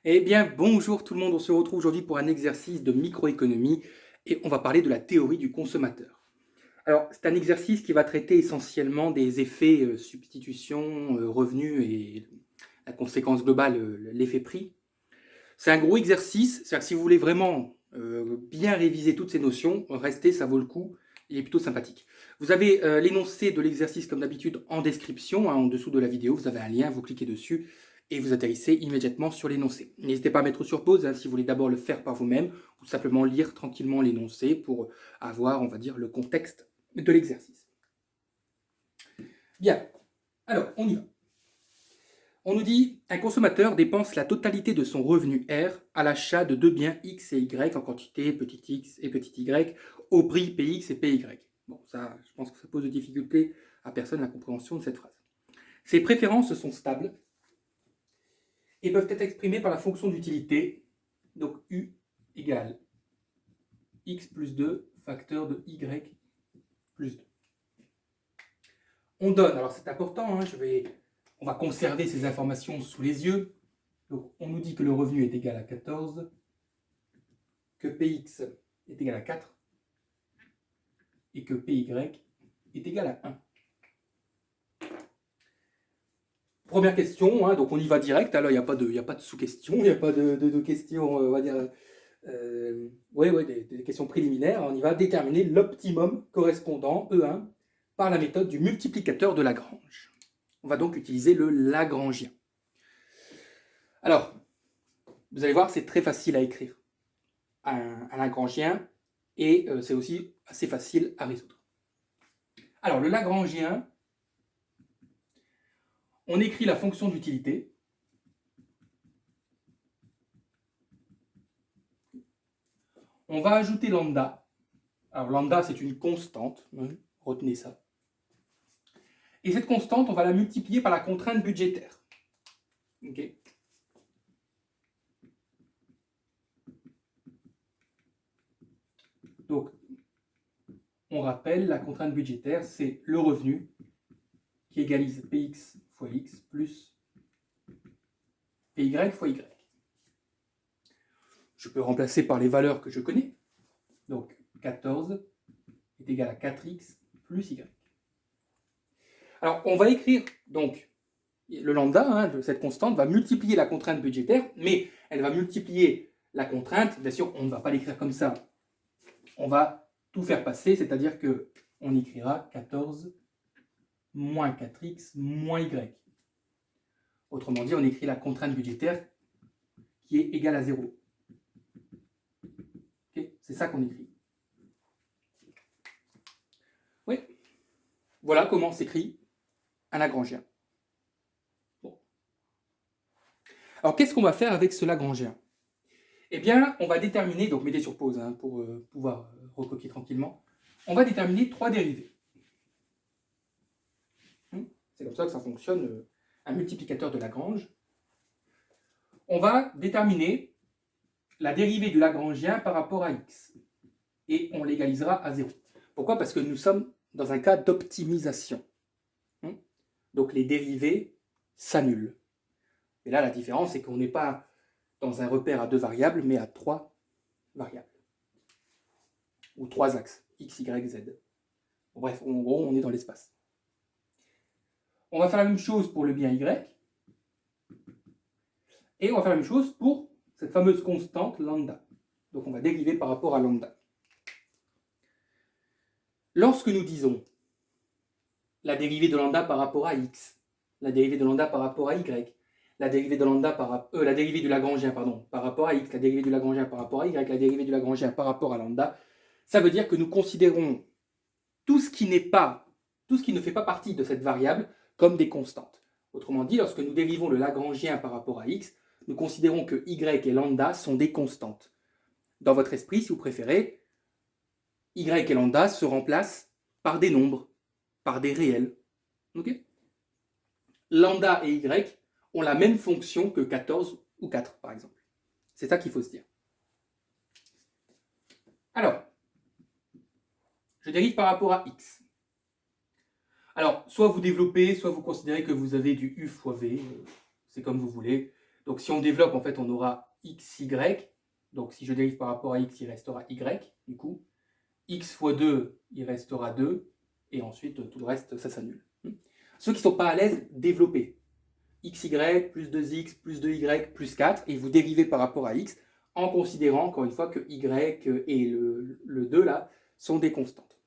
Eh bien, bonjour tout le monde, on se retrouve aujourd'hui pour un exercice de microéconomie et on va parler de la théorie du consommateur. Alors, c'est un exercice qui va traiter essentiellement des effets substitution, revenu et la conséquence globale, l'effet prix. C'est un gros exercice, c'est-à-dire que si vous voulez vraiment bien réviser toutes ces notions, restez, ça vaut le coup, il est plutôt sympathique. Vous avez l'énoncé de l'exercice comme d'habitude en description, hein, en dessous de la vidéo, vous avez un lien, vous cliquez dessus et vous atterrissez immédiatement sur l'énoncé. N'hésitez pas à mettre sur pause hein, si vous voulez d'abord le faire par vous-même ou simplement lire tranquillement l'énoncé pour avoir, on va dire, le contexte de l'exercice. Bien, alors on y va. On nous dit un consommateur dépense la totalité de son revenu R à l'achat de deux biens X et Y en quantité petit x et petit y au prix Px et Py. Bon, ça, je pense que ça pose de difficultés à personne la compréhension de cette phrase. Ces préférences sont stables et peuvent être exprimées par la fonction d'utilité, donc U égale X plus 2 facteur de Y plus 2. On donne, alors c'est important, hein, on va conserver ces informations sous les yeux. Donc on nous dit que le revenu est égal à 14, que Px est égal à 4 et que Py est égal à 1. Première question, hein, donc on y va direct, alors il n'y a pas de sous-question, il n'y a pas de questions, on va dire, des questions préliminaires. On y va déterminer l'optimum correspondant, E1, par la méthode du multiplicateur de Lagrange. On va donc utiliser le Lagrangien. Alors, vous allez voir, c'est très facile à écrire, un Lagrangien, et c'est aussi assez facile à résoudre. Alors, le Lagrangien, on écrit la fonction d'utilité. On va ajouter lambda. Alors, lambda, c'est une constante. Hein, retenez ça. Et cette constante, on va la multiplier par la contrainte budgétaire. Okay. Donc, on rappelle, la contrainte budgétaire, c'est le revenu qui égalise Px fois X plus Py fois Y. Je peux remplacer par les valeurs que je connais. Donc, 14 est égal à 4x plus Y. Alors, on va écrire, donc, le lambda, hein, cette constante, va multiplier la contrainte budgétaire, mais elle va multiplier la contrainte. Bien sûr, on ne va pas l'écrire comme ça. On va tout faire passer, c'est-à-dire qu'on écrira 14 moins 4x moins y. Autrement dit, on écrit la contrainte budgétaire qui est égale à 0. Okay, c'est ça qu'on écrit. Oui. Voilà comment s'écrit un Lagrangien. Bon. Alors, qu'est-ce qu'on va faire avec ce Lagrangien? Eh bien, on va déterminer, donc mettez sur pause hein, pour pouvoir recopier tranquillement, on va déterminer 3 dérivées. C'est comme ça que ça fonctionne, un multiplicateur de Lagrange. On va déterminer la dérivée du Lagrangien par rapport à x. Et on l'égalisera à 0. Pourquoi? Parce que nous sommes dans un cas d'optimisation. Donc les dérivées s'annulent. Et là, la différence, c'est qu'on n'est pas dans un repère à 2 variables, mais à 3 variables. Ou 3 axes, x, y, z. Bref, en gros, on est dans l'espace. On va faire la même chose pour le bien y. Et on va faire la même chose pour cette fameuse constante lambda. Donc on va dériver par rapport à lambda. Lorsque nous disons la dérivée de lambda par rapport à x, la dérivée de lambda par rapport à y, la dérivée de lambda la dérivée du Lagrangien par rapport à x, la dérivée du Lagrangien par rapport à y, la dérivée du Lagrangien par rapport à lambda, ça veut dire que nous considérons tout ce qui ne fait pas partie de cette variable comme des constantes. Autrement dit, lorsque nous dérivons le Lagrangien par rapport à x, nous considérons que y et lambda sont des constantes. Dans votre esprit, si vous préférez, y et lambda se remplacent par des nombres, par des réels. Okay, lambda et y ont la même fonction que 14 ou 4, par exemple. C'est ça qu'il faut se dire. Alors, je dérive par rapport à x. Alors, soit vous développez, soit vous considérez que vous avez du u fois v, c'est comme vous voulez. Donc si on développe, en fait, on aura xy. Donc si je dérive par rapport à x, il restera y, du coup. X fois 2, il restera 2. Et ensuite, tout le reste, ça s'annule. Ceux qui ne sont pas à l'aise, développez. xy plus 2x plus 2y plus 4. Et vous dérivez par rapport à x en considérant, encore une fois, que y et le 2, là, sont des constantes.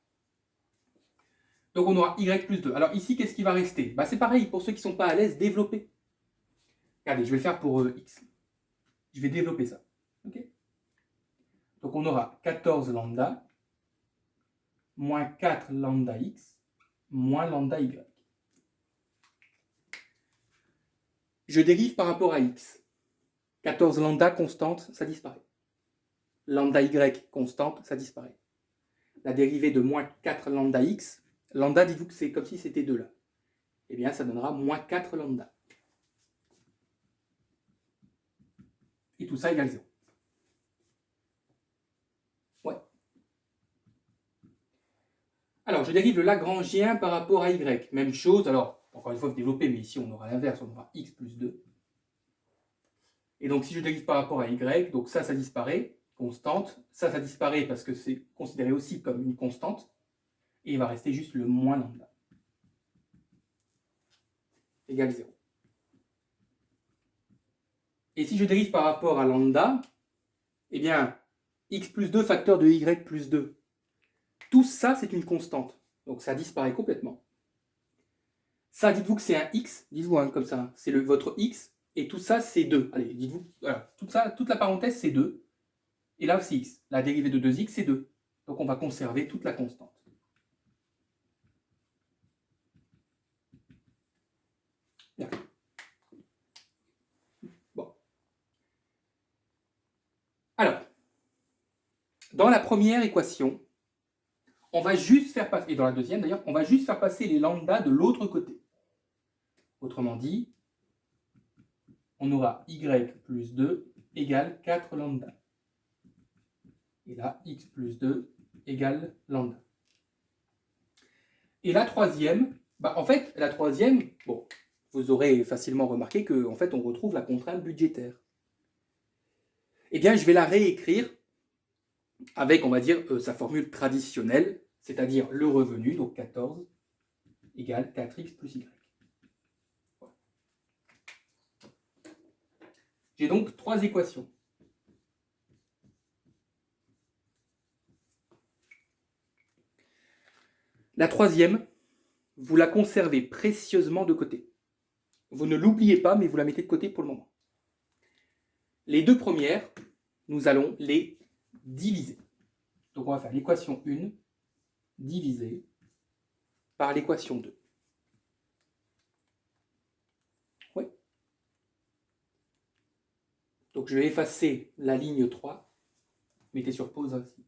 Donc on aura y plus 2. Alors ici, qu'est-ce qui va rester? C'est pareil, pour ceux qui ne sont pas à l'aise, développez. Regardez, je vais le faire pour x. Je vais développer ça. Okay, donc on aura 14 lambda moins 4 lambda x moins lambda y. Je dérive par rapport à x. 14 lambda constante, ça disparaît. Lambda y constante, ça disparaît. La dérivée de moins 4 lambda x, lambda, dites-vous que c'est comme si c'était 2 là. Eh bien, ça donnera moins 4 lambda. Et tout ça égale 0. Ouais. Alors, je dérive le Lagrangien par rapport à y. Même chose, alors, encore une fois, vous développez, mais ici, on aura l'inverse, on aura x plus 2. Et donc, si je dérive par rapport à y, donc ça disparaît, constante. Ça disparaît parce que c'est considéré aussi comme une constante. Et il va rester juste le moins lambda. Égale 0. Et si je dérive par rapport à lambda, eh bien, x plus 2 facteur de y plus 2. Tout ça, c'est une constante. Donc, ça disparaît complètement. Ça, dites-vous que c'est un x. Dites-vous comme ça. C'est votre x. Et tout ça, c'est 2. Allez, dites-vous. Voilà. Toute la parenthèse, c'est 2. Et là, c'est x. La dérivée de 2x, c'est 2. Donc, on va conserver toute la constante. Bien. Bon. Alors, dans la première équation, on va juste faire passer, et dans la deuxième d'ailleurs, on va juste faire passer les lambda de l'autre côté. Autrement dit, on aura y plus 2 égale 4 lambda. Et là, x plus 2 égale lambda. Et la troisième, en fait, la troisième, bon, vous aurez facilement remarqué qu'en fait, on retrouve la contrainte budgétaire. Eh bien, je vais la réécrire avec, on va dire, sa formule traditionnelle, c'est-à-dire le revenu, donc 14, égale 4x plus y. Voilà. J'ai donc 3 équations. La troisième, vous la conservez précieusement de côté. Vous ne l'oubliez pas, mais vous la mettez de côté pour le moment. Les deux premières, nous allons les diviser. Donc on va faire l'équation 1 divisée par l'équation 2. Oui. Donc je vais effacer la ligne 3. Mettez sur pause ainsi.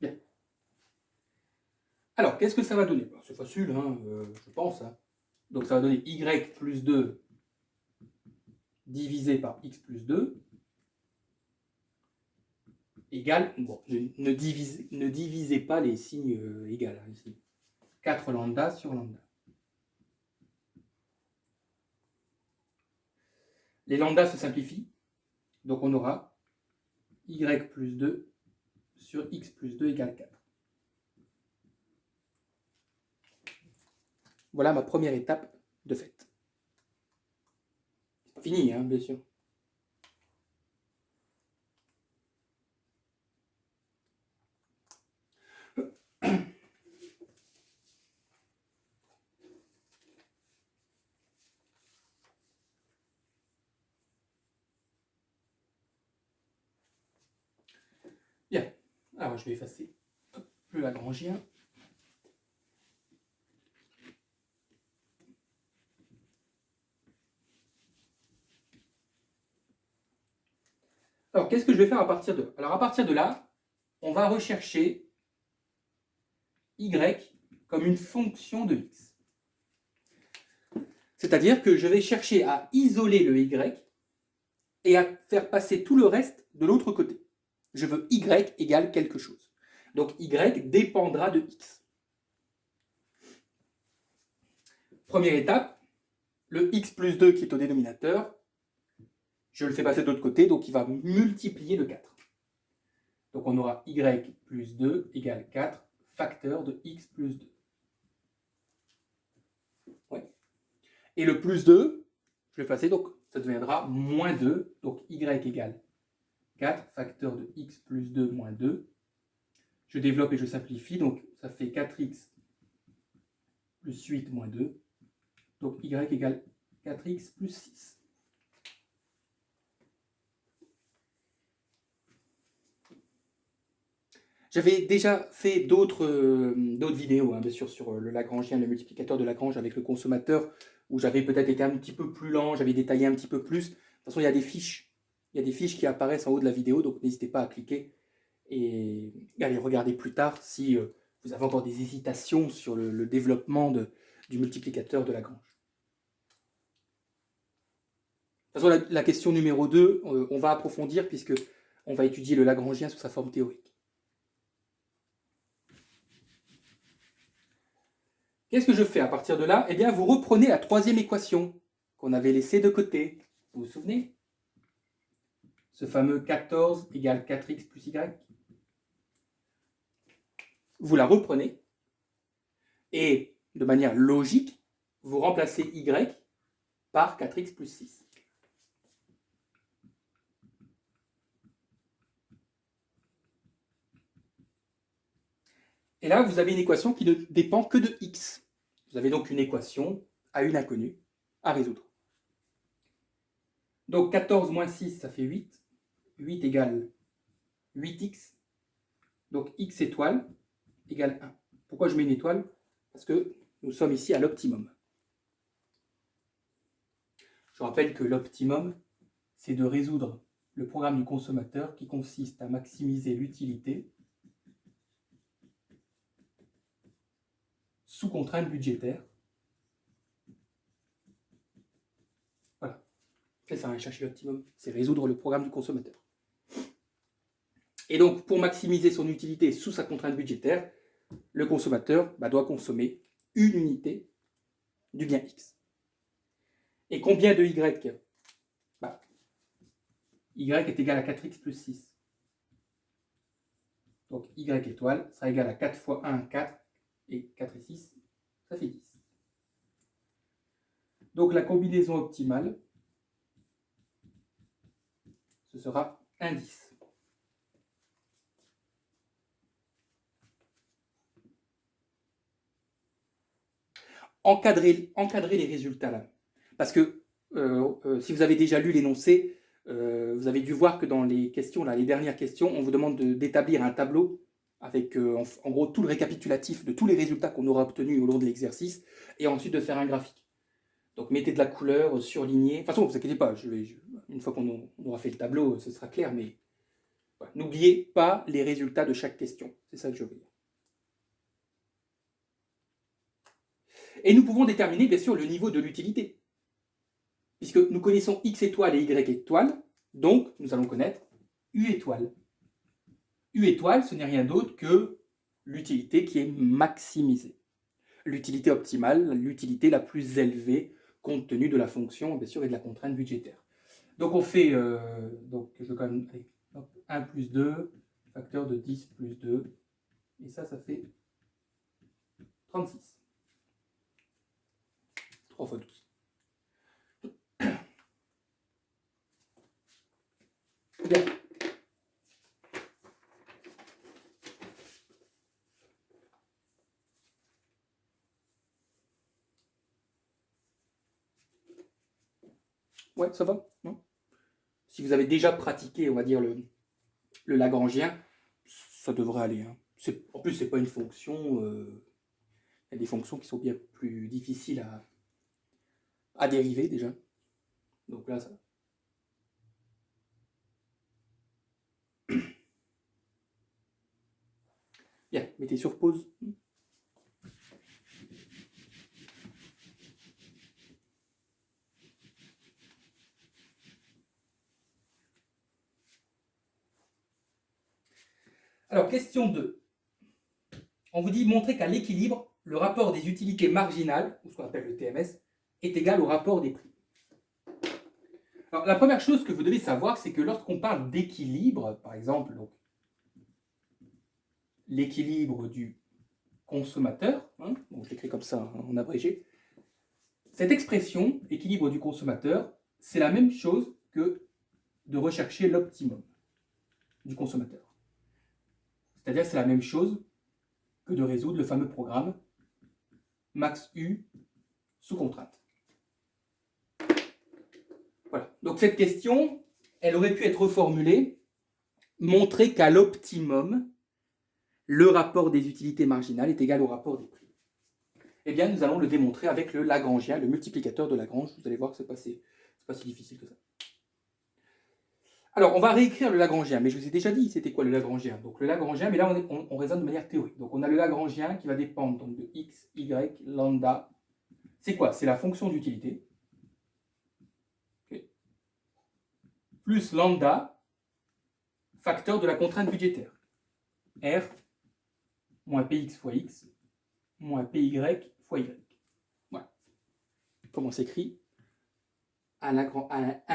Bien. Alors, qu'est-ce que ça va donner? C'est facile, je pense. Donc ça va donner y plus 2 divisé par x plus 2 égale, bon, ne divisez pas les signes égales ici. 4 lambda sur lambda. Les lambdas se simplifient, donc on aura y plus 2 sur x plus 2 égale 4. Voilà ma première étape de fait. C'est pas fini, bien sûr. Bien, alors je vais effacer le Lagrangien. Alors, qu'est-ce que je vais faire à partir de là? Alors, à partir de là, on va rechercher y comme une fonction de x. C'est-à-dire que je vais chercher à isoler le y et à faire passer tout le reste de l'autre côté. Je veux y égale quelque chose. Donc, y dépendra de x. Première étape, le x plus 2 qui est au dénominateur, je le fais passer de l'autre côté, donc il va multiplier le 4. Donc on aura y plus 2 égale 4, facteur de x plus 2. Ouais. Et le plus 2, je vais passer, donc ça deviendra moins 2, donc y égale 4, facteur de x plus 2 moins 2. Je développe et je simplifie, donc ça fait 4x plus 8 moins 2, donc y égale 4x plus 6. J'avais déjà fait d'autres vidéos, hein, bien sûr, sur le Lagrangien, le multiplicateur de Lagrange avec le consommateur, où j'avais peut-être été un petit peu plus lent, j'avais détaillé un petit peu plus. De toute façon, il y a des fiches. Il y a des fiches qui apparaissent en haut de la vidéo, donc n'hésitez pas à cliquer et à les regarder plus tard si vous avez encore des hésitations sur le développement du multiplicateur de Lagrange. De toute façon, la question numéro 2, on va approfondir puisque on va étudier le Lagrangien sous sa forme théorique. Qu'est-ce que je fais à partir de là? Eh bien, vous reprenez la troisième équation qu'on avait laissée de côté. Vous vous souvenez? Ce fameux 14 égale 4x plus y. Vous la reprenez et, de manière logique, vous remplacez y par 4x plus 6. Et là, vous avez une équation qui ne dépend que de x. Vous avez donc une équation à une inconnue à résoudre. Donc 14 moins 6, ça fait 8. 8 égale 8x. Donc x étoile égale 1. Pourquoi je mets une étoile? Parce que nous sommes ici à l'optimum. Je rappelle que l'optimum, c'est de résoudre le programme du consommateur qui consiste à maximiser l'utilité sous contrainte budgétaire. Voilà. C'est ça, chercher l'optimum, c'est résoudre le programme du consommateur. Et donc, pour maximiser son utilité sous sa contrainte budgétaire, le consommateur doit consommer une unité du bien X. Et combien de Y? Y est égal à 4x plus 6. Donc Y étoile sera égal à 4 fois 1, 4, et 4 et 6, ça fait 10. Donc la combinaison optimale, ce sera un 10. Encadrez les résultats là. Parce que si vous avez déjà lu l'énoncé, vous avez dû voir que dans les questions, là, les dernières questions, on vous demande d'établir un tableau avec en gros tout le récapitulatif de tous les résultats qu'on aura obtenus au long de l'exercice, et ensuite de faire un graphique. Donc mettez de la couleur, surlignez. De toute façon, ne vous inquiétez pas, une fois qu'on aura fait le tableau, ce sera clair, mais voilà. N'oubliez pas les résultats de chaque question. C'est ça que je veux dire. Et nous pouvons déterminer, bien sûr, le niveau de l'utilité. Puisque nous connaissons x étoile et y étoile, donc nous allons connaître u étoile. U étoile, ce n'est rien d'autre que l'utilité qui est maximisée. L'utilité optimale, l'utilité la plus élevée compte tenu de la fonction, bien sûr, et de la contrainte budgétaire. Donc on fait, donc je vais quand même, allez, 1 plus 2, facteur de 10 plus 2, et ça fait 36. 3 fois 12. Bien. Ouais, ça va, non? Si vous avez déjà pratiqué, on va dire, le Lagrangien, ça devrait aller. Hein. En plus, ce n'est pas une fonction. Il y a des fonctions qui sont bien plus difficiles à dériver déjà. Donc là, ça. Bien, mettez sur pause. Alors, question 2. On vous dit montrer qu'à l'équilibre, le rapport des utilités marginales, ou ce qu'on appelle le TMS, est égal au rapport des prix. Alors, la première chose que vous devez savoir, c'est que lorsqu'on parle d'équilibre, par exemple, l'équilibre du consommateur, bon, je l'écris comme ça en abrégé, cette expression, équilibre du consommateur, c'est la même chose que de rechercher l'optimum du consommateur. C'est-à-dire que c'est la même chose que de résoudre le fameux programme max U sous contrainte. Voilà. Donc cette question, elle aurait pu être reformulée, montrer qu'à l'optimum, le rapport des utilités marginales est égal au rapport des prix. Eh bien, nous allons le démontrer avec le Lagrangien, le multiplicateur de Lagrange. Vous allez voir que ce n'est pas si difficile que ça. Alors, on va réécrire le Lagrangien, mais je vous ai déjà dit c'était quoi le Lagrangien. Donc le Lagrangien, mais là on raisonne de manière théorique. Donc on a le Lagrangien qui va dépendre donc, de x, y, lambda. C'est quoi? C'est la fonction d'utilité. Okay. Plus lambda, facteur de la contrainte budgétaire. R moins px fois x moins py fois y. Voilà. Comment s'écrit un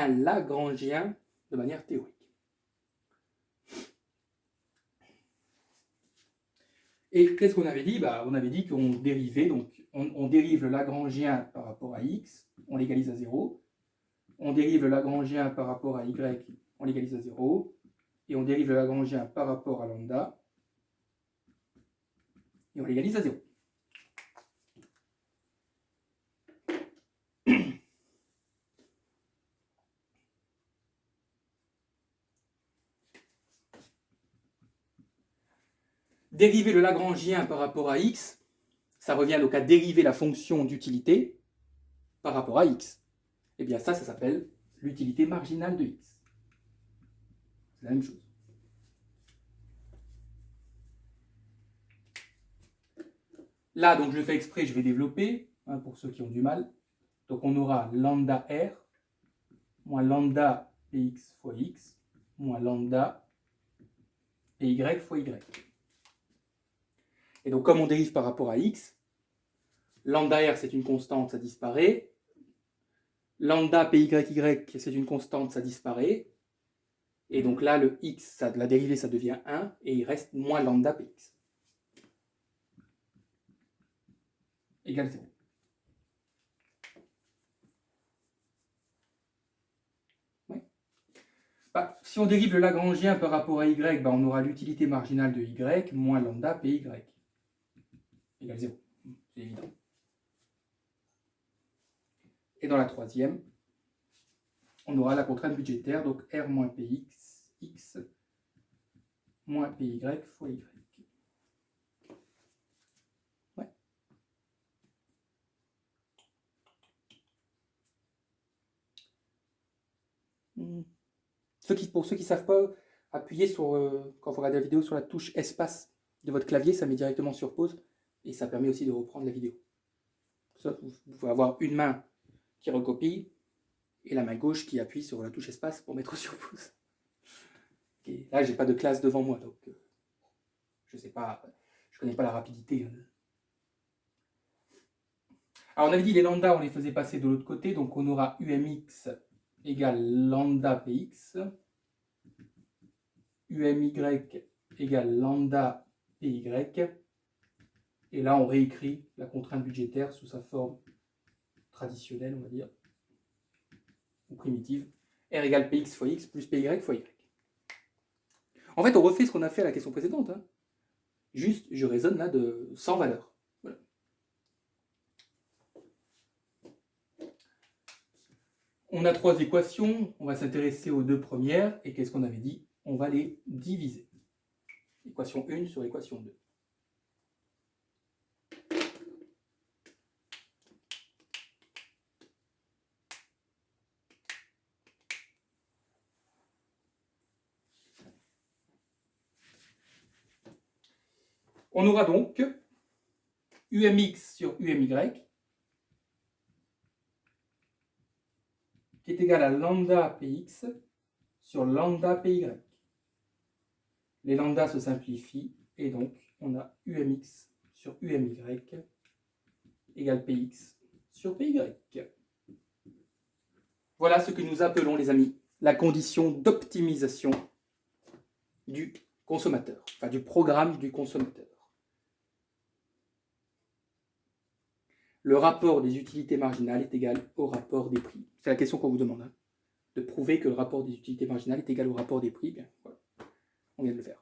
Lagrangien de manière théorique. Et qu'est-ce qu'on avait dit? On avait dit qu'on dérivait, donc on dérive le Lagrangien par rapport à x, on l'égalise à 0. On dérive le Lagrangien par rapport à y, on l'égalise à 0. Et on dérive le Lagrangien par rapport à lambda, et on l'égalise à 0. Dériver le Lagrangien par rapport à x, ça revient donc à dériver la fonction d'utilité par rapport à x. Et bien ça s'appelle l'utilité marginale de x. C'est la même chose. Là, donc je le fais exprès, je vais développer, pour ceux qui ont du mal. Donc on aura lambda r moins lambda px fois x moins lambda py fois y. Et donc comme on dérive par rapport à x, lambda r c'est une constante, ça disparaît. Lambda py c'est une constante, ça disparaît. Et donc là, le x, la dérivée, ça devient 1, et il reste moins lambda px. Égale 0. Ouais. Si on dérive le Lagrangien par rapport à y, on aura l'utilité marginale de y moins lambda py. Égale 0. C'est évident. Et dans la troisième, on aura la contrainte budgétaire, donc r moins px, x, moins py fois y. Ouais. Pour ceux qui ne savent pas, appuyez sur, quand vous regardez la vidéo, sur la touche espace de votre clavier, ça met directement sur pause, et ça permet aussi de reprendre la vidéo. Ça, vous pouvez avoir une main qui recopie, et la main gauche qui appuie sur la touche espace pour mettre sur pause. Et là, j'ai pas de classe devant moi, donc je sais pas, je connais pas la rapidité. Alors on avait dit les lambda, on les faisait passer de l'autre côté, donc on aura umx égale lambda px, umy égale lambda py, et là on réécrit la contrainte budgétaire sous sa forme traditionnelle, on va dire, ou primitive, r égale px fois x plus py fois y. En fait, on refait ce qu'on a fait à la question précédente. Juste, je raisonne là sans valeur. Voilà. On a 3 équations, on va s'intéresser aux 2 premières, et qu'est-ce qu'on avait dit? On va les diviser. Équation 1 sur équation 2. On aura donc umx sur umy qui est égal à lambda px sur lambda py. Les lambdas se simplifient et donc on a umx sur umy égale px sur PY. Voilà ce que nous appelons, les amis, la condition d'optimisation du consommateur, enfin du programme du consommateur. Le rapport des utilités marginales est égal au rapport des prix. C'est la question qu'on vous demande, hein, de prouver que le rapport des utilités marginales est égal au rapport des prix. Bien, voilà. On vient de le faire.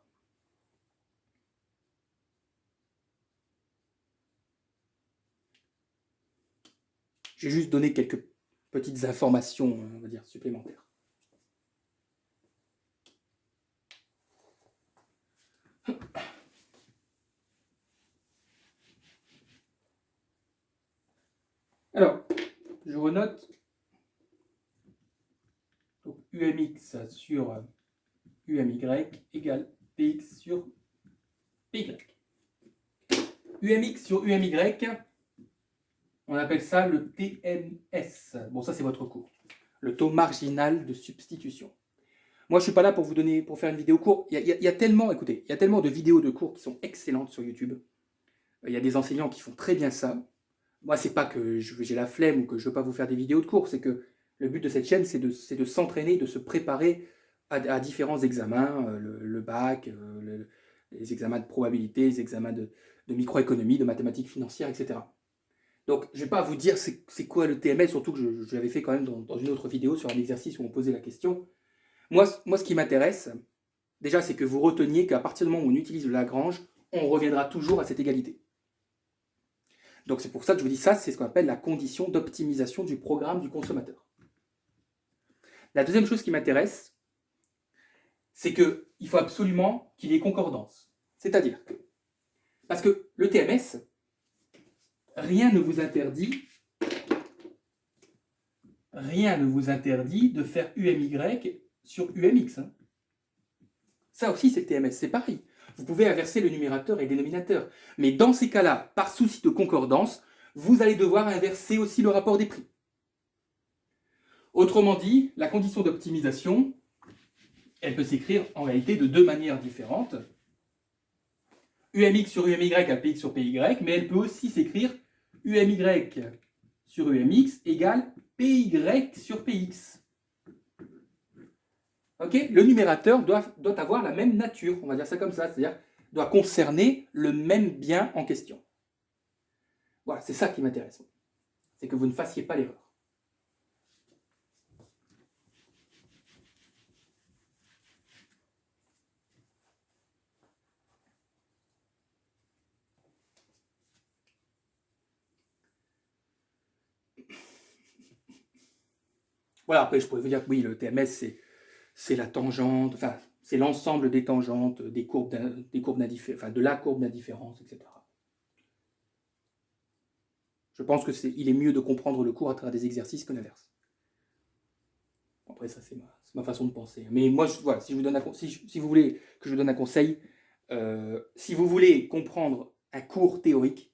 J'ai juste donné quelques petites informations, on va dire, supplémentaires. Alors, je renote. Donc, UMX sur UMY égale PX sur PY. UMX sur UMY, on appelle ça le TMS. Bon, ça, c'est votre cours. Le taux marginal de substitution. Moi, je ne suis pas là pour vous donner, pour faire une vidéo cours. Il y a tellement, écoutez, il y a tellement de vidéos de cours qui sont excellentes sur YouTube. Il y a des enseignants qui font très bien ça. Moi, c'est pas que j'ai la flemme ou que je ne veux pas vous faire des vidéos de cours, c'est que le but de cette chaîne, c'est de s'entraîner, de se préparer à différents examens, le bac, les examens de probabilité, les examens de microéconomie, de mathématiques financières, etc. Donc, je ne vais pas vous dire c'est quoi le TMS, surtout que je l'avais fait quand même dans une autre vidéo sur un exercice où on posait la question. Moi, ce qui m'intéresse, déjà, c'est que vous reteniez qu'à partir du moment où on utilise le Lagrange, on reviendra toujours à cette égalité. Donc c'est pour ça que je vous dis ça, c'est ce qu'on appelle la condition d'optimisation du programme du consommateur. La deuxième chose qui m'intéresse, c'est qu'il faut absolument qu'il y ait concordance. C'est-à-dire que, parce que le TMS, rien ne vous interdit de faire UMY sur UMX. Hein. Ça aussi, c'est le TMS, c'est pareil. Vous pouvez inverser le numérateur et le dénominateur. Mais dans ces cas-là, par souci de concordance, vous allez devoir inverser aussi le rapport des prix. Autrement dit, la condition d'optimisation, elle peut s'écrire en réalité de deux manières différentes. UMX sur UMY à PX sur PY, mais elle peut aussi s'écrire UMY sur UMX égale PY sur PX. Okay, le numérateur doit avoir la même nature, on va dire ça comme ça, c'est-à-dire doit concerner le même bien en question. Voilà, c'est ça qui m'intéresse. C'est que vous ne fassiez pas l'erreur. Voilà, après je pourrais vous dire que oui, le TMS c'est la tangente, enfin c'est l'ensemble des tangentes, des courbes enfin, de la courbe d'indifférence, etc. Je pense qu'il est mieux de comprendre le cours à travers des exercices que l'inverse. Après ça c'est ma façon de penser. Mais moi, voilà, si vous voulez que je vous donne un conseil, si vous voulez comprendre un cours théorique,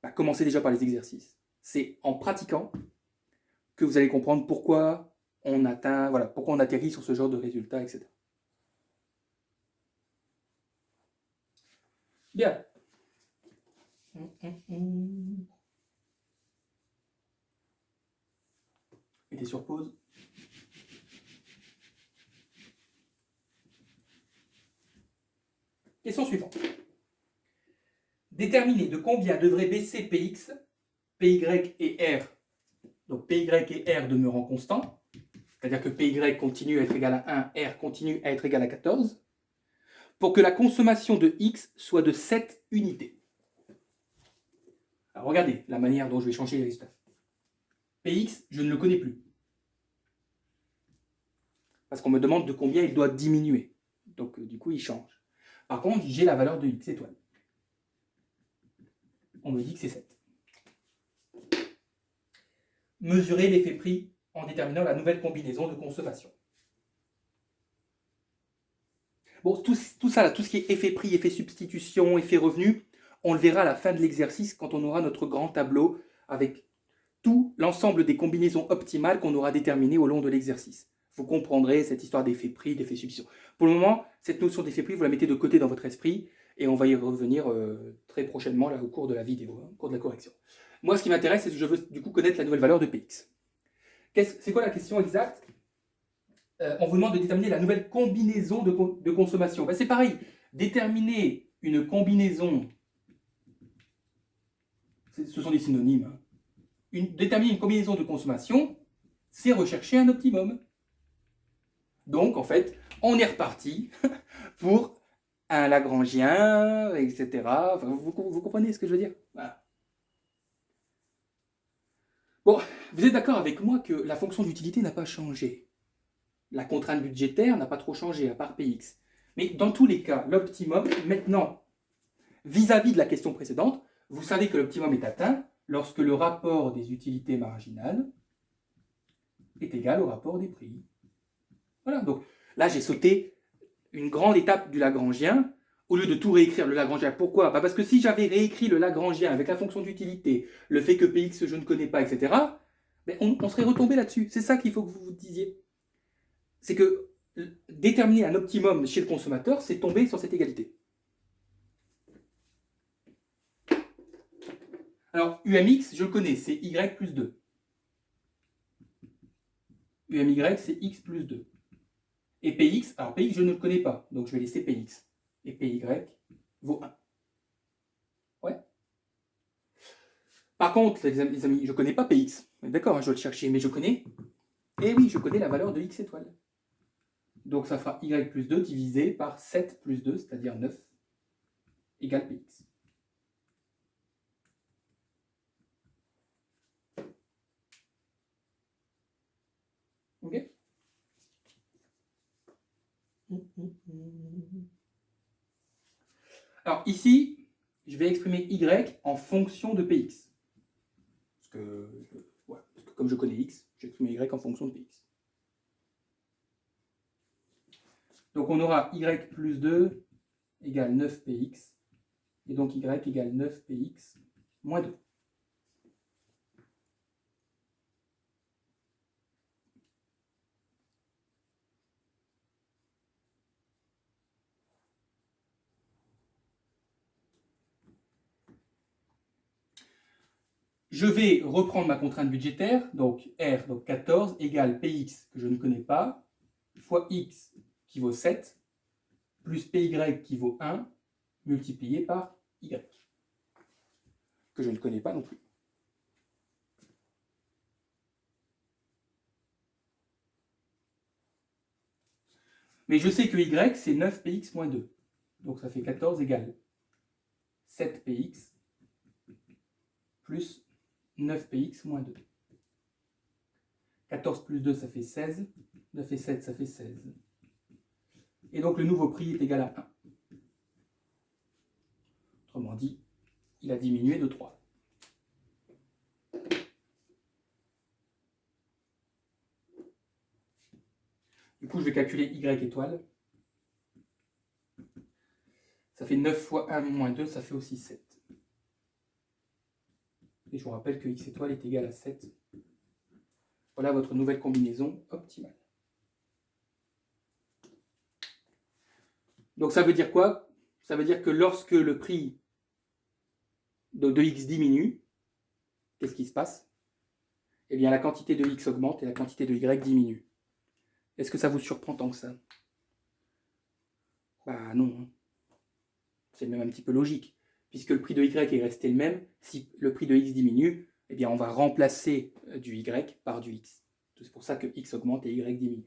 bah, commencez déjà par les exercices. C'est en pratiquant que vous allez comprendre pourquoi on atterrit sur ce genre de résultats, etc. Bien. Mettez sur pause. Question suivante. Déterminer de combien devrait baisser Px, Py et R. Donc Py et R demeurant constants, c'est-à-dire que Py continue à être égal à 1, R continue à être égal à 14, pour que la consommation de X soit de 7 unités. Alors regardez la manière dont je vais changer les résultats. Px, je ne le connais plus. Parce qu'on me demande de combien il doit diminuer. Donc du coup, il change. Par contre, j'ai la valeur de X étoile. On me dit que c'est 7. Mesurer l'effet prix en déterminant la nouvelle combinaison de consommation. Bon, tout ça, là, tout ce qui est effet prix, effet substitution, effet revenu, on le verra à la fin de l'exercice quand on aura notre grand tableau avec tout l'ensemble des combinaisons optimales qu'on aura déterminées au long de l'exercice. Vous comprendrez cette histoire d'effet prix, d'effet substitution. Pour le moment, cette notion d'effet prix, vous la mettez de côté dans votre esprit et on va y revenir très prochainement là, au cours de la vidéo, au cours de la correction. Moi, ce qui m'intéresse, c'est que je veux du coup connaître la nouvelle valeur de Px. C'est quoi la question exacte? On vous demande de déterminer la nouvelle combinaison de consommation. Ben, c'est pareil, déterminer une combinaison, ce sont des synonymes, hein. Déterminer une combinaison de consommation, c'est rechercher un optimum. Donc, en fait, on est reparti pour un Lagrangien, etc. Enfin, vous comprenez ce que je veux dire? Voilà. Bon, vous êtes d'accord avec moi que la fonction d'utilité n'a pas changé. La contrainte budgétaire n'a pas trop changé, à part Px. Mais dans tous les cas, l'optimum, maintenant, vis-à-vis de la question précédente, vous savez que l'optimum est atteint lorsque le rapport des utilités marginales est égal au rapport des prix. Voilà, donc là j'ai sauté une grande étape du Lagrangien au lieu de tout réécrire le Lagrangien. Pourquoi? Parce que si j'avais réécrit le Lagrangien avec la fonction d'utilité, le fait que Px je ne connais pas, etc., on serait retombé là-dessus. C'est ça qu'il faut que vous vous disiez. C'est que déterminer un optimum chez le consommateur, c'est tomber sur cette égalité. Alors, UMX, je le connais, c'est Y plus 2. UMY, c'est X plus 2. Et PX, alors PX, je ne le connais pas, donc je vais laisser PX. Et PY vaut 1. Ouais. Par contre, les amis, je ne connais pas PX. D'accord, hein, je vais le chercher, mais je connais. Et oui, je connais la valeur de X étoile. Donc ça fera Y plus 2 divisé par 7 plus 2, c'est-à-dire 9, égale PX. Ok? Alors ici, je vais exprimer Y en fonction de Px. Parce que comme je connais X, j'exprime Y en fonction de Px. Donc on aura Y plus 2 égale 9Px. Et donc Y égale 9Px moins 2. Je vais reprendre ma contrainte budgétaire, donc R, donc 14, égale Px, que je ne connais pas, fois X, qui vaut 7, plus Py, qui vaut 1, multiplié par Y, que je ne connais pas non plus. Mais je sais que Y, c'est 9Px moins 2. Donc ça fait 14 égale 7Px plus 9Px moins 2. 14 plus 2, ça fait 16. 9 et 7, ça fait 16. Et donc le nouveau prix est égal à 1. Autrement dit, il a diminué de 3. Du coup, je vais calculer Y étoile. Ça fait 9 fois 1 moins 2, ça fait aussi 7. Et je vous rappelle que X étoile est égal à 7. Voilà votre nouvelle combinaison optimale. Donc ça veut dire quoi? Ça veut dire que lorsque le prix de X diminue, qu'est-ce qui se passe? Eh bien la quantité de X augmente et la quantité de Y diminue. Est-ce que ça vous surprend tant que ça? Bah non. C'est même un petit peu logique. Puisque le prix de Y est resté le même, si le prix de X diminue, eh bien on va remplacer du Y par du X. C'est pour ça que X augmente et Y diminue.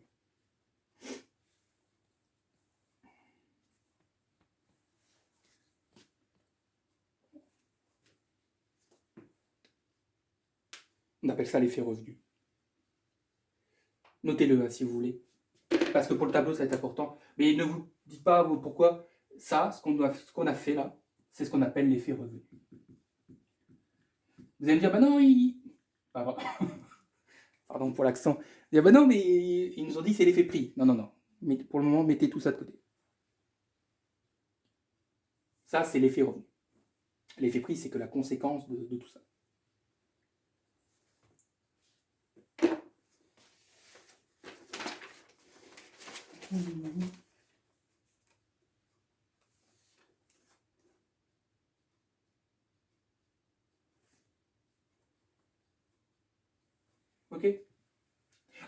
On appelle ça l'effet revenu. Notez-le hein, si vous voulez. Parce que pour le tableau, ça va être important. Mais ne vous dites pas pourquoi ça, ce qu'on a fait là, c'est ce qu'on appelle l'effet revenu. Vous allez me dire, bah non, pardon pour l'accent. Vous allez dire, bah non, mais ils nous ont dit c'est l'effet prix. Non, non, non. Mais pour le moment, mettez tout ça de côté. Ça, c'est l'effet revenu. L'effet prix, c'est que la conséquence de tout ça.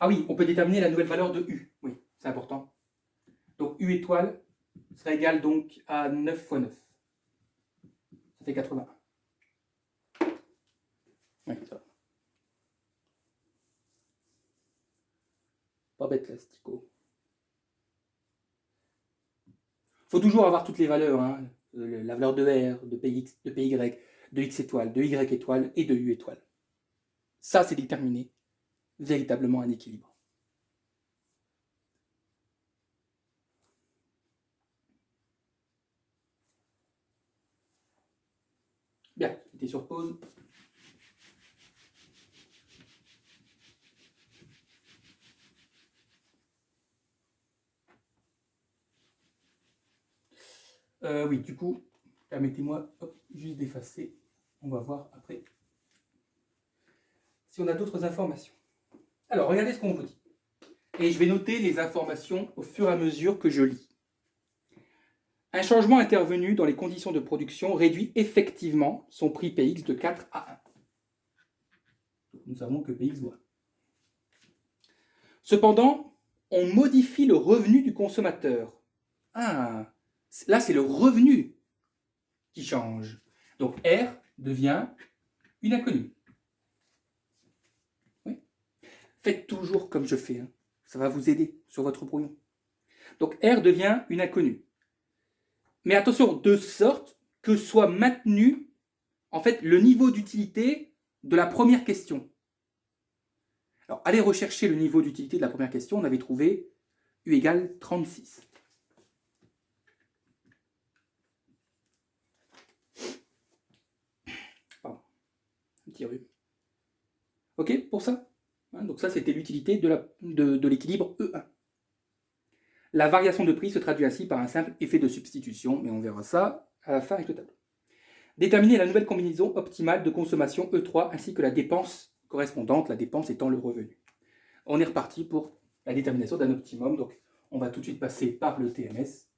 Ah oui, on peut déterminer la nouvelle valeur de U. Oui, c'est important. Donc U étoile sera égal donc à 9 fois 9. Ça fait 81. Oui, ça va. Pas bête l'astico. Il faut toujours avoir toutes les valeurs, hein. La valeur de R, de Px, de Py, de X étoile, de Y étoile et de U étoile. Ça, c'est déterminer véritablement un équilibre. Bien, c'était sur pause. Oui, du coup, permettez-moi juste d'effacer. On va voir après si on a d'autres informations. Alors, regardez ce qu'on vous dit. Et je vais noter les informations au fur et à mesure que je lis. Un changement intervenu dans les conditions de production réduit effectivement son prix Px de 4 à 1. Nous savons que Px vaut 1. Cependant, on modifie le revenu du consommateur. Ah, là, c'est le revenu qui change. Donc R devient une inconnue. Oui. Faites toujours comme je fais, hein. Ça va vous aider sur votre brouillon. Donc R devient une inconnue. Mais attention, de sorte que soit maintenu en fait le niveau d'utilité de la première question. Alors, allez rechercher le niveau d'utilité de la première question. On avait trouvé U égale 36. Pardon, un petit rhume. OK pour ça? Donc ça, c'était l'utilité de l'équilibre E1. La variation de prix se traduit ainsi par un simple effet de substitution, mais on verra ça à la fin avec le tableau. Déterminer la nouvelle combinaison optimale de consommation E3 ainsi que la dépense correspondante, la dépense étant le revenu. On est reparti pour la détermination d'un optimum. Donc, on va tout de suite passer par le TMS.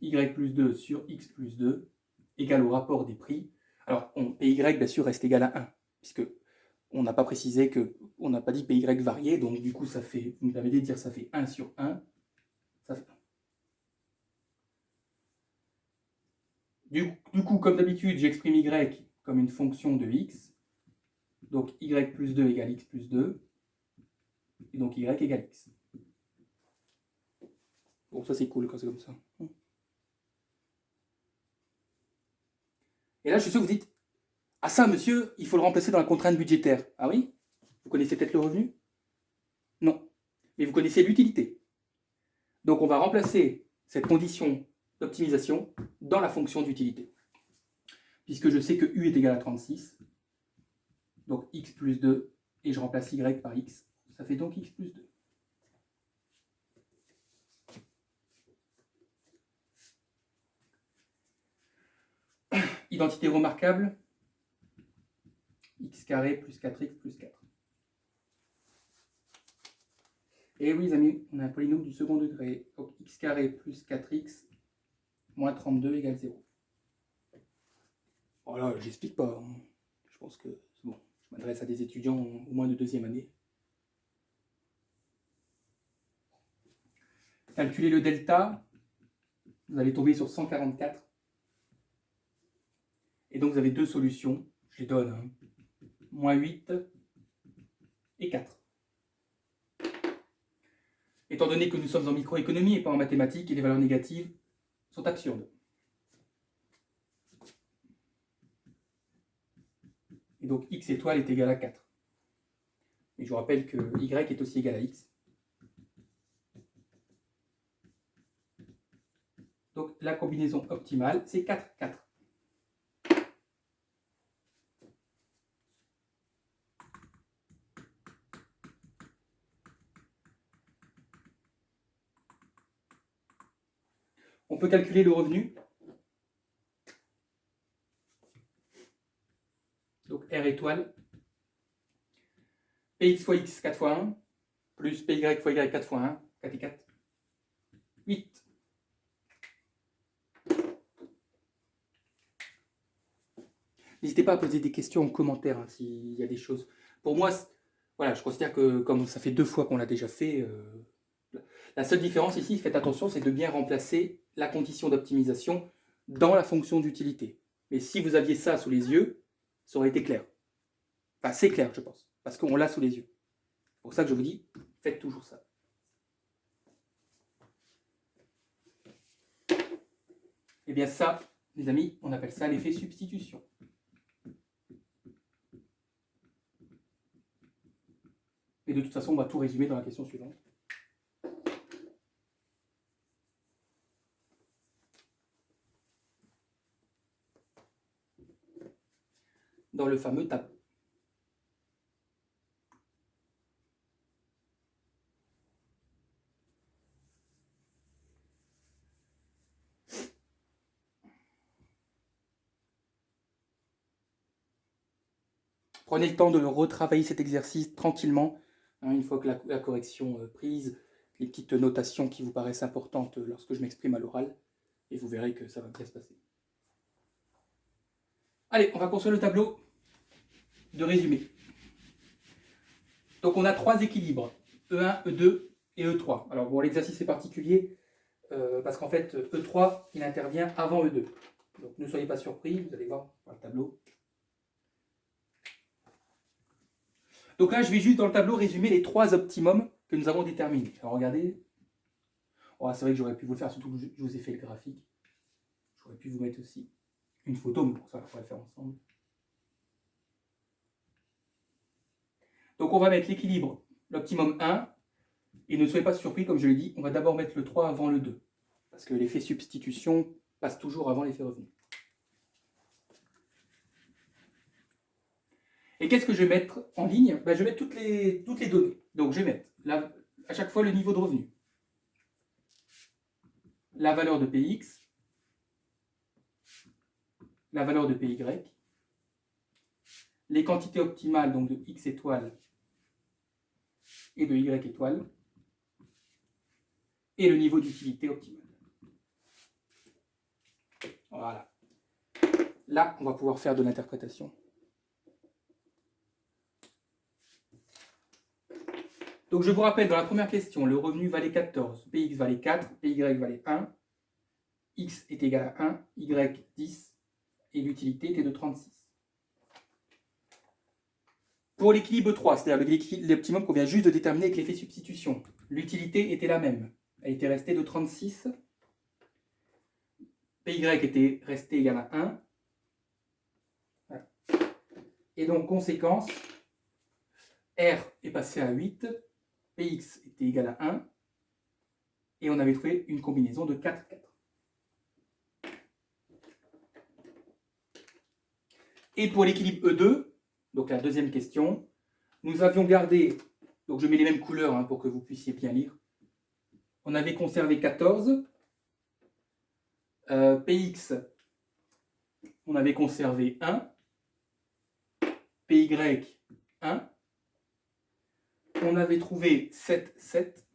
Y plus 2 sur X plus 2 égale au rapport des prix. Alors, PY, bien sûr, reste égal à 1, puisque on n'a pas précisé on n'a pas dit PY varié, donc du coup, ça fait, vous me permettez de dire ça fait 1 sur 1, ça fait 1. Du coup, comme d'habitude, j'exprime Y comme une fonction de X. Donc, Y plus 2 égale X plus 2. Et donc, Y égale X. Bon, ça c'est cool quand c'est comme ça. Et là, je suis sûr que vous dites, ah ça, monsieur, il faut le remplacer dans la contrainte budgétaire. Ah oui? Vous connaissez peut-être le revenu? Non. Mais vous connaissez l'utilité. Donc, on va remplacer cette condition d'optimisation dans la fonction d'utilité. Puisque je sais que U est égal à 36, donc X plus 2, et je remplace Y par X, ça fait donc X plus 2. Identité remarquable, x carré plus 4x plus 4. Et oui, les amis, on a un polynôme du second degré. Donc x carré plus 4x moins 32 égale 0. Voilà, j'explique pas. Je pense que c'est bon. Je m'adresse à des étudiants au moins de deuxième année. Calculer le delta, vous allez tomber sur 144. Et donc vous avez deux solutions. Je les donne. Hein. Moins 8 et 4. Étant donné que nous sommes en microéconomie et pas en mathématiques, et les valeurs négatives sont absurdes. Et donc x étoile est égal à 4. Et je vous rappelle que y est aussi égal à x. Donc la combinaison optimale, c'est 4, 4. On peut calculer le revenu. Donc R étoile. Px fois x 4 fois 1, plus Py fois y 4 fois 1, 4 et 4. 8. N'hésitez pas à poser des questions en commentaire hein, s'il y a des choses. Pour moi, Voilà, je considère que comme ça fait 2 fois qu'on l'a déjà fait, la seule différence ici, faites attention, c'est de bien remplacer la condition d'optimisation dans la fonction d'utilité. Mais si vous aviez ça sous les yeux, ça aurait été clair. Enfin, c'est clair, je pense, parce qu'on l'a sous les yeux. C'est pour ça que je vous dis, faites toujours ça. Et bien ça, les amis, on appelle ça l'effet substitution. Et de toute façon, on va tout résumer dans la question suivante. Dans le fameux tableau. Prenez le temps de retravailler cet exercice tranquillement, hein, une fois que la correction prise, les petites notations qui vous paraissent importantes lorsque je m'exprime à l'oral, et vous verrez que ça va bien se passer. Allez, on va construire le tableau de résumé. Donc on a 3 équilibres, E1, E2 et E3. Alors bon, l'exercice est particulier, parce qu'en fait, E3, il intervient avant E2. Donc ne soyez pas surpris, vous allez voir dans le tableau. Donc là, je vais juste dans le tableau résumer les 3 optimums que nous avons déterminés. Alors regardez. Oh, c'est vrai que j'aurais pu vous le faire, surtout que je vous ai fait le graphique. J'aurais pu vous mettre aussi une photo, mais pour ça, on va le faire ensemble. Donc on va mettre l'équilibre, l'optimum 1, et ne soyez pas surpris, comme je l'ai dit, on va d'abord mettre le 3 avant le 2, parce que l'effet substitution passe toujours avant l'effet revenu. Et qu'est-ce que je vais mettre en ligne? Ben, je vais mettre toutes les données. Donc je vais mettre à chaque fois le niveau de revenu, la valeur de Px, la valeur de Py, les quantités optimales donc de x étoile et de y étoile, et le niveau d'utilité optimale. Voilà. Là, on va pouvoir faire de l'interprétation. Donc je vous rappelle, dans la première question, le revenu valait 14, Px valait 4, Py valait 1, x est égal à 1, y 10, et l'utilité était de 36. Pour l'équilibre 3, c'est-à-dire l'optimum qu'on vient juste de déterminer avec l'effet substitution, l'utilité était la même. Elle était restée de 36. Py était resté égal à 1. Voilà. Et donc, conséquence, R est passé à 8, Px était égal à 1, et on avait trouvé une combinaison de 4, 4. Et pour l'équilibre E2, donc la deuxième question, nous avions gardé, donc je mets les mêmes couleurs hein, pour que vous puissiez bien lire, on avait conservé 14, Px, on avait conservé 1, Py, 1, on avait trouvé 7, 7,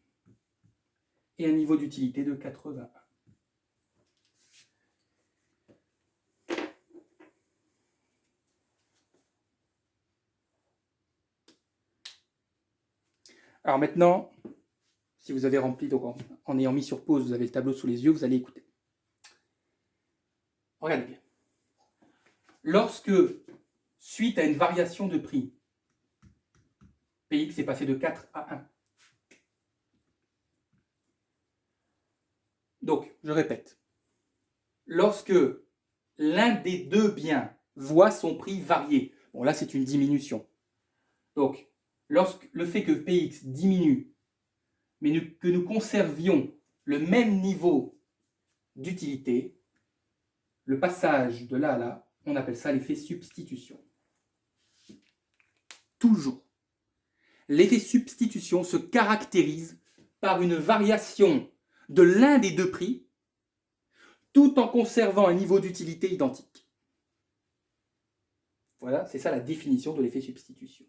et un niveau d'utilité de 81. Alors maintenant, si vous avez rempli, donc en ayant mis sur pause, vous avez le tableau sous les yeux, vous allez écouter. Regardez bien. Lorsque, suite à une variation de prix, Px est passé de 4 à 1. Donc, je répète. Lorsque l'un des deux biens voit son prix varier, bon là c'est une diminution. Donc, lorsque le fait que Px diminue, mais que nous conservions le même niveau d'utilité, le passage de là à là, on appelle ça l'effet substitution. Toujours. L'effet substitution se caractérise par une variation de l'un des deux prix, tout en conservant un niveau d'utilité identique. Voilà, c'est ça la définition de l'effet substitution.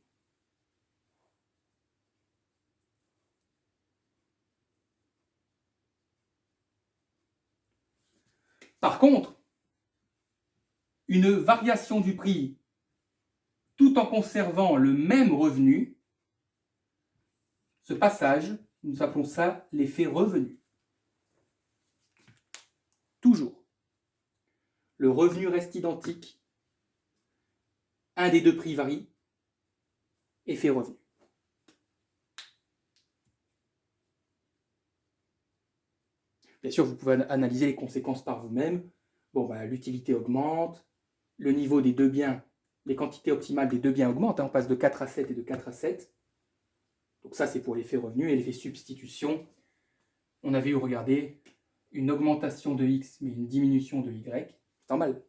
Par contre, une variation du prix tout en conservant le même revenu, Ce passage, nous appelons ça l'effet revenu. Toujours. Le revenu reste identique. Un des deux prix varie. Effet revenu. Bien sûr, vous pouvez analyser les conséquences par vous-même. Bon, l'utilité augmente, le niveau des deux biens, les quantités optimales des deux biens augmentent. On passe de 4 à 7 et de 4 à 7. Donc ça, c'est pour l'effet revenu. Et l'effet substitution, on avait eu, regardez, une augmentation de x, mais une diminution de y. C'est normal.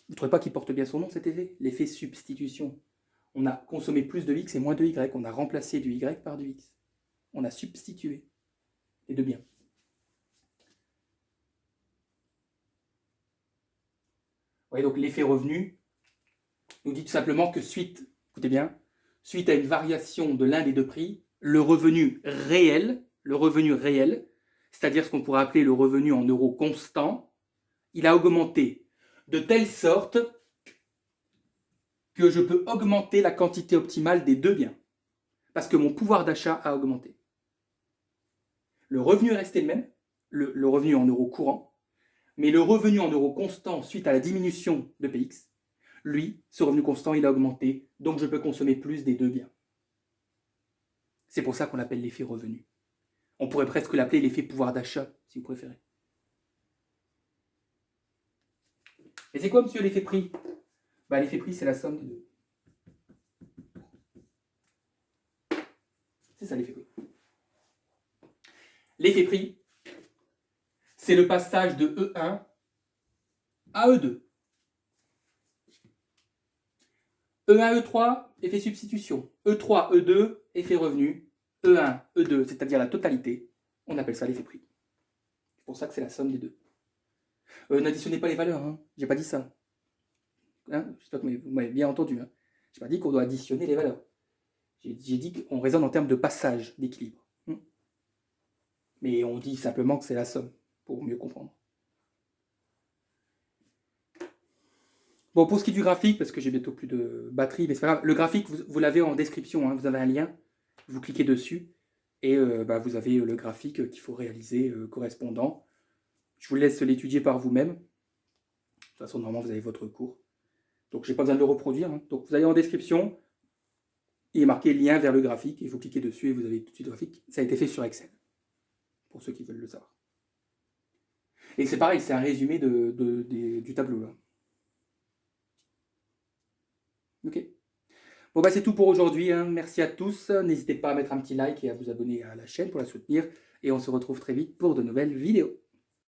Vous ne trouvez pas qu'il porte bien son nom, cet effet? L'effet substitution. On a consommé plus de x et moins de y. On a remplacé du y par du x. On a substitué les deux biens. Vous voyez, donc l'effet revenu nous dit tout simplement que écoutez bien, suite à une variation de l'un des deux prix, le revenu réel, c'est-à-dire ce qu'on pourrait appeler le revenu en euros constant, il a augmenté de telle sorte que je peux augmenter la quantité optimale des deux biens, parce que mon pouvoir d'achat a augmenté. Le revenu est resté le même, le revenu en euros courants, mais le revenu en euros constant suite à la diminution de Px, lui, ce revenu constant, il a augmenté, donc je peux consommer plus des deux biens. C'est pour ça qu'on l'appelle l'effet revenu. On pourrait presque l'appeler l'effet pouvoir d'achat, si vous préférez. Et c'est quoi, monsieur, l'effet prix? L'effet prix, c'est la somme des deux. C'est ça, l'effet prix. L'effet prix, c'est le passage de E1 à E2. E1, E3, effet substitution. E3, E2, effet revenu. E1, E2, c'est-à-dire la totalité. On appelle ça l'effet prix. C'est pour ça que c'est la somme des deux. N'additionnez pas les valeurs, hein. J'ai pas dit ça. J'espère que vous m'avez bien entendu. Hein. J'ai pas dit qu'on doit additionner les valeurs. J'ai dit qu'on raisonne en termes de passage, d'équilibre. Mais on dit simplement que c'est la somme, pour mieux comprendre. Bon, pour ce qui est du graphique, parce que j'ai bientôt plus de batterie, mais c'est pas grave, le graphique, vous l'avez en description, hein, vous avez un lien, vous cliquez dessus, et vous avez le graphique qu'il faut réaliser correspondant. Je vous laisse l'étudier par vous-même. De toute façon, normalement, vous avez votre cours. Donc, je n'ai pas besoin de le reproduire. Hein. Donc, vous allez en description, il est marqué lien vers le graphique, et vous cliquez dessus, et vous avez tout de suite le graphique. Ça a été fait sur Excel, pour ceux qui veulent le savoir. Et c'est pareil, c'est un résumé du tableau, là. Ok. Bon, c'est tout pour aujourd'hui. Hein. Merci à tous. N'hésitez pas à mettre un petit like et à vous abonner à la chaîne pour la soutenir. Et on se retrouve très vite pour de nouvelles vidéos.